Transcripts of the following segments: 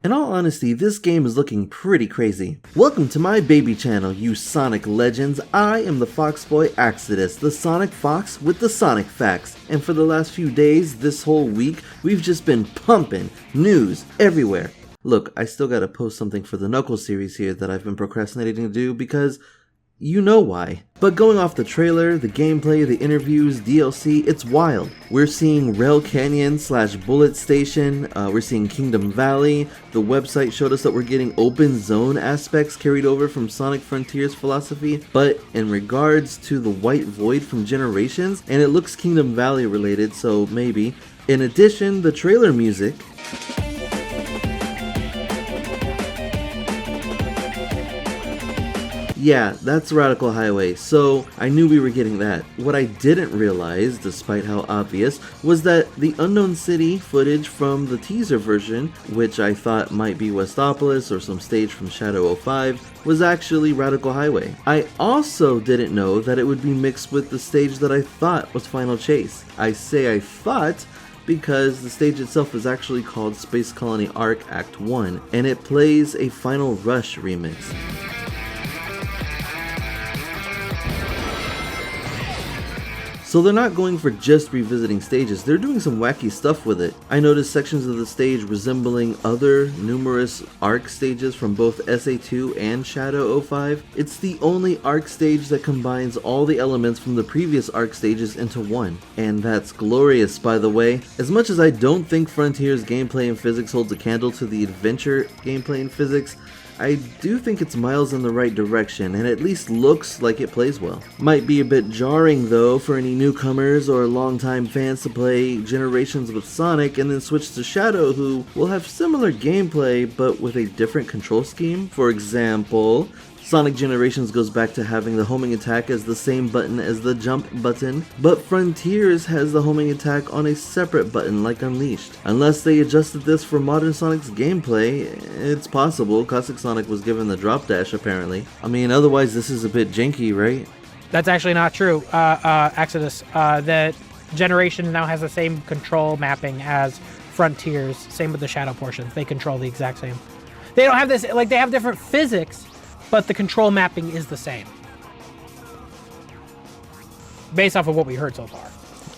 In all honesty, this game is looking pretty crazy. Welcome to my baby channel, you Sonic legends. I am the Fox Boy Axodus, the Sonic Fox with the Sonic facts. And for the last few days, this whole week, we've just been pumping news everywhere. Look, I still gotta post something for the Knuckles series here that I've been procrastinating to do because you know why. But going off the trailer, the gameplay, the interviews, DLC, it's wild. We're seeing Rail Canyon / Bullet Station, we're seeing Kingdom Valley, the website showed us that we're getting open zone aspects carried over from Sonic Frontiers philosophy, but in regards to the White Void from Generations, and it looks Kingdom Valley related, so maybe. In addition, the trailer music, yeah, that's Radical Highway, so I knew we were getting that. What I didn't realize, despite how obvious, was that the Unknown City footage from the teaser version, which I thought might be Westopolis or some stage from Shadow 05, was actually Radical Highway. I also didn't know that it would be mixed with the stage that I thought was Final Chase. I say I thought because the stage itself is actually called Space Colony Arc Act 1, and it plays a Final Rush remix. So they're not going for just revisiting stages, they're doing some wacky stuff with it. I noticed sections of the stage resembling other numerous ARC stages from both SA2 and Shadow 05. It's the only ARC stage that combines all the elements from the previous ARC stages into one. And that's glorious, by the way. As much as I don't think Frontiers gameplay and physics holds a candle to the Adventure gameplay and physics, I do think it's miles in the right direction, and at least looks like it plays well. Might be a bit jarring though for any newcomers or longtime fans to play Generations with Sonic and then switch to Shadow, who will have similar gameplay but with a different control scheme. For example, Sonic Generations goes back to having the homing attack as the same button as the jump button, but Frontiers has the homing attack on a separate button like Unleashed. Unless they adjusted this for modern Sonic's gameplay, it's possible. Classic Sonic was given the drop dash apparently. I mean, otherwise this is a bit janky, right? That's actually not true, Exodus. That Generation now has the same control mapping as Frontiers, same with the Shadow portions. They control the exact same. They don't have this, like they have different physics, but the control mapping is the same. Based off of what we heard so far.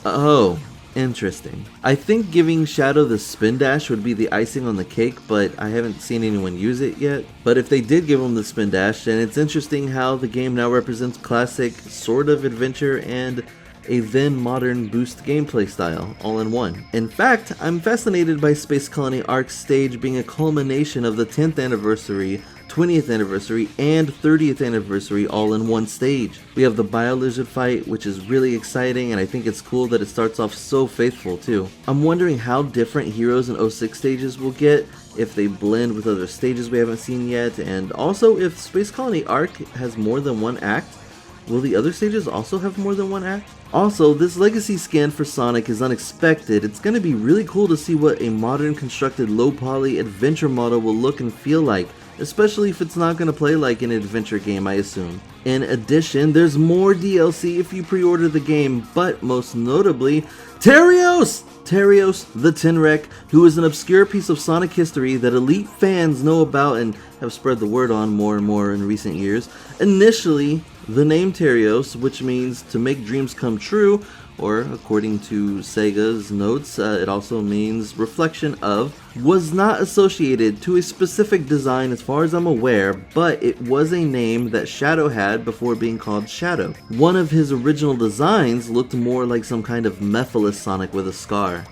Oh, interesting. I think giving Shadow the spin dash would be the icing on the cake, but I haven't seen anyone use it yet. But if they did give him the spin dash, then it's interesting how the game now represents classic sort of adventure and a then modern boost gameplay style, all in one. In fact, I'm fascinated by Space Colony Arc stage being a culmination of the 10th anniversary, 20th anniversary, and 30th anniversary all in one stage. We have the Bio-Lizard fight, which is really exciting, and I think it's cool that it starts off so faithful too. I'm wondering how different Heroes and 06 stages will get, if they blend with other stages we haven't seen yet, and also if Space Colony Arc has more than one act. Will the other stages also have more than one act? Also, this legacy scan for Sonic is unexpected. It's going to be really cool to see what a modern constructed low poly adventure model will look and feel like, especially if it's not going to play like an adventure game, I assume. In addition, there's more DLC if you pre-order the game, but most notably, Terios! Terios, the Tinwreck, who is an obscure piece of Sonic history that elite fans know about and have spread the word on more and more in recent years. Initially, the name Terios, which means to make dreams come true, or according to Sega's notes, it also means reflection of, was not associated to a specific design as far as I'm aware, but it was a name that Shadow had before being called Shadow. One of his original designs looked more like some kind of Mephiles Sonic with a scar.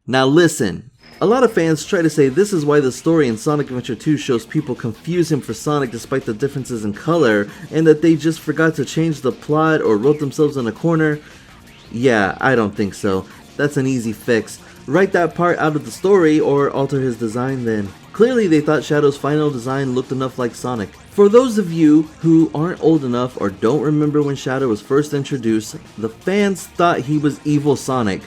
Now listen. A lot of fans try to say this is why the story in Sonic Adventure 2 shows people confuse him for Sonic despite the differences in color, and that they just forgot to change the plot or wrote themselves in a corner. Yeah, I don't think so. That's an easy fix. Write that part out of the story or alter his design then. Clearly they thought Shadow's final design looked enough like Sonic. For those of you who aren't old enough or don't remember when Shadow was first introduced, the fans thought he was Evil Sonic.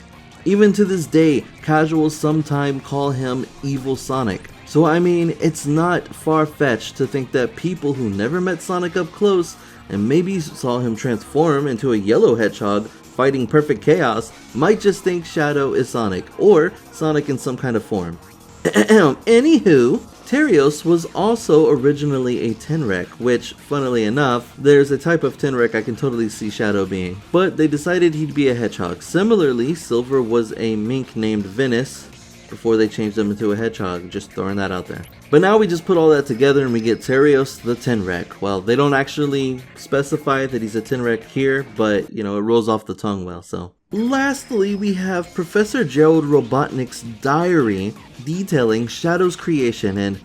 Even to this day, casuals sometimes call him Evil Sonic. So I mean, it's not far-fetched to think that people who never met Sonic up close and maybe saw him transform into a yellow hedgehog fighting perfect chaos might just think Shadow is Sonic, or Sonic in some kind of form. Anywho, Terios was also originally a Tenrec, which, funnily enough, there's a type of Tenrec I can totally see Shadow being. But they decided he'd be a hedgehog. Similarly, Silver was a mink named Venice before they changed him into a hedgehog, just throwing that out there. But now we just put all that together and we get Terios the Tenrec. Well, they don't actually specify that he's a Tenrec here, but, you know, it rolls off the tongue well, so. Lastly, we have Professor Gerald Robotnik's diary detailing Shadow's creation, and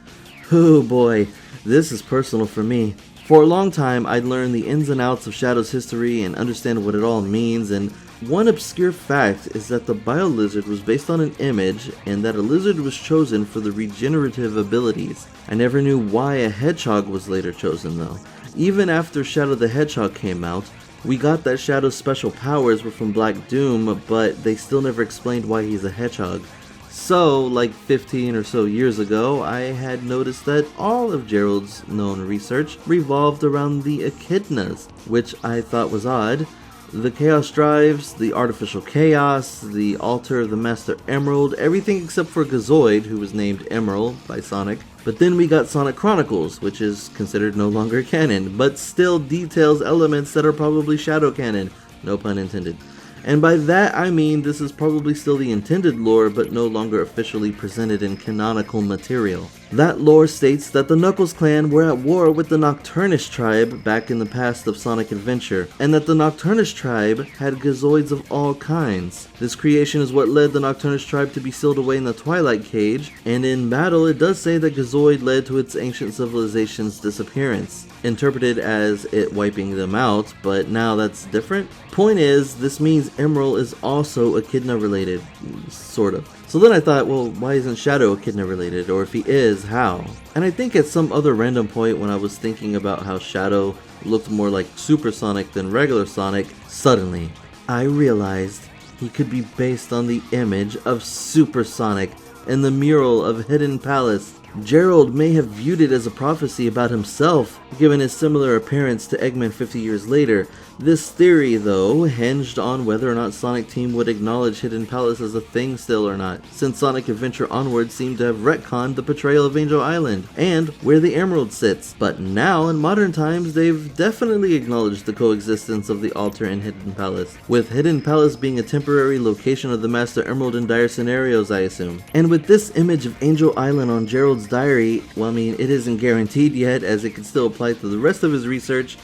oh boy, this is personal for me. For a long time, I'd learned the ins and outs of Shadow's history and understand what it all means, and one obscure fact is that the bio-lizard was based on an image and that a lizard was chosen for the regenerative abilities. I never knew why a hedgehog was later chosen though. Even after Shadow the Hedgehog came out, we got that Shadow's special powers were from Black Doom, but they still never explained why he's a hedgehog. So, like 15 or so years ago, I had noticed that all of Gerald's known research revolved around the echidnas, which I thought was odd. The Chaos Drives, the Artificial Chaos, the Altar of the Master Emerald, everything except for Gazoid, who was named Emerald by Sonic. But then we got Sonic Chronicles, which is considered no longer canon, but still details elements that are probably shadow canon, no pun intended. And by that I mean this is probably still the intended lore, but no longer officially presented in canonical material. That lore states that the Knuckles clan were at war with the Nocturnus tribe back in the past of Sonic Adventure, and that the Nocturnus tribe had Gazoids of all kinds. This creation is what led the Nocturnus tribe to be sealed away in the Twilight Cage, and in battle it does say that Gazoid led to its ancient civilization's disappearance, interpreted as it wiping them out, but now that's different. Point is, this means Emerald is also Echidna related, sort of. So then I thought, well, why isn't Shadow Echidna related, or if he is, how? And I think at some other random point when I was thinking about how Shadow looked more like Super Sonic than regular Sonic, suddenly I realized he could be based on the image of Super Sonic in the mural of Hidden Palace. Gerald may have viewed it as a prophecy about himself, given his similar appearance to Eggman 50 years later. This theory, though, hinged on whether or not Sonic Team would acknowledge Hidden Palace as a thing still or not, since Sonic Adventure Onward seemed to have retconned the portrayal of Angel Island, and where the Emerald sits. But now, in modern times, they've definitely acknowledged the coexistence of the Altar and Hidden Palace, with Hidden Palace being a temporary location of the Master Emerald in dire scenarios, I assume. And with this image of Angel Island on Gerald's diary, well, I mean, it isn't guaranteed yet, as it could still apply to the rest of his research,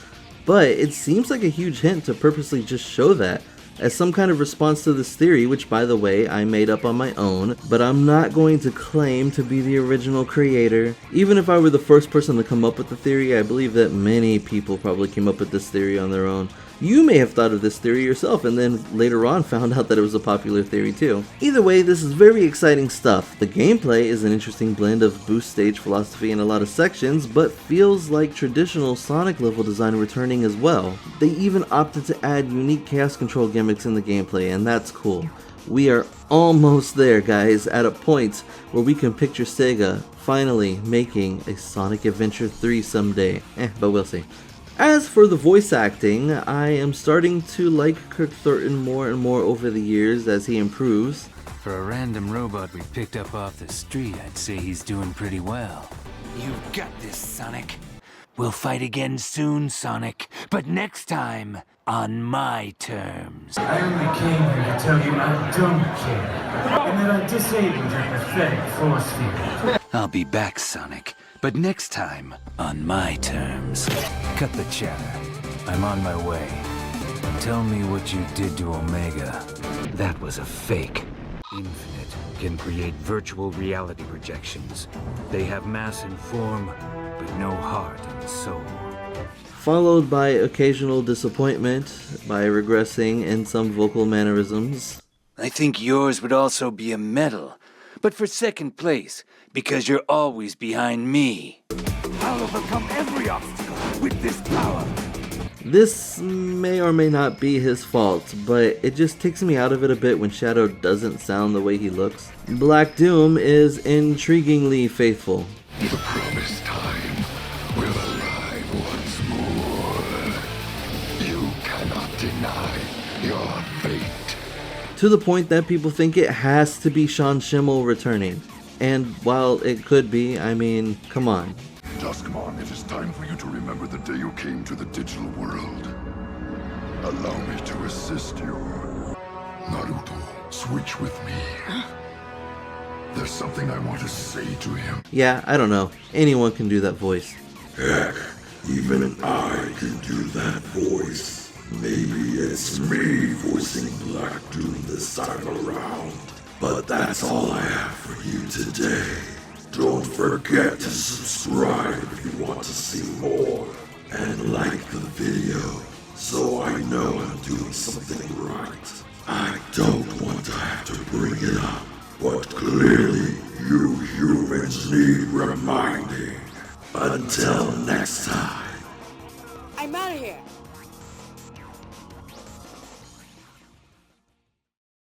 but it seems like a huge hint to purposely just show that, as some kind of response to this theory, which by the way, I made up on my own, but I'm not going to claim to be the original creator. Even if I were the first person to come up with the theory, I believe that many people probably came up with this theory on their own. You may have thought of this theory yourself and then later on found out that it was a popular theory too. Either way, this is very exciting stuff. The gameplay is an interesting blend of boost stage philosophy in a lot of sections, but feels like traditional Sonic level design returning as well. They even opted to add unique chaos control gimmicks in the gameplay, and that's cool. We are almost there, guys, at a point where we can picture Sega finally making a Sonic Adventure 3 someday. But we'll see. As for the voice acting, I am starting to like Kirk Thornton more and more over the years as he improves. For a random robot we picked up off the street, I'd say he's doing pretty well. You've got this, Sonic. We'll fight again soon, Sonic, but next time, on my terms. I only came here to tell you I don't care, and that I disabled your pathetic force field. I'll be back, Sonic, but next time, on my terms. Cut the chatter. I'm on my way. Tell me what you did to Omega. That was a fake. Infinite can create virtual reality projections. They have mass and form, but no heart and soul. Followed by occasional disappointment by regressing in some vocal mannerisms. I think yours would also be a medal, but for second place, because you're always behind me. I'll overcome every obstacle with this power. This may or may not be his fault, but it just takes me out of it a bit when Shadow doesn't sound the way he looks. Black Doom is intriguingly faithful. The promised time will arrive once more. You cannot deny your fate. To the point that people think it has to be Sean Schimmel returning. And while it could be, I mean, come on. Duskmon, it is time for you to remember the day you came to the digital world. Allow me to assist you. Naruto, switch with me. There's something I want to say to him. Yeah, I don't know. Anyone can do that voice. Heck, even I can do that voice. Maybe it's me voicing Black Doom this time around. But that's all I have for you today. Don't forget to subscribe if you want to see more. And like the video, so I know I'm doing something right. I don't want to have to bring it up, but clearly you humans need reminding. Until next time. I'm out of here.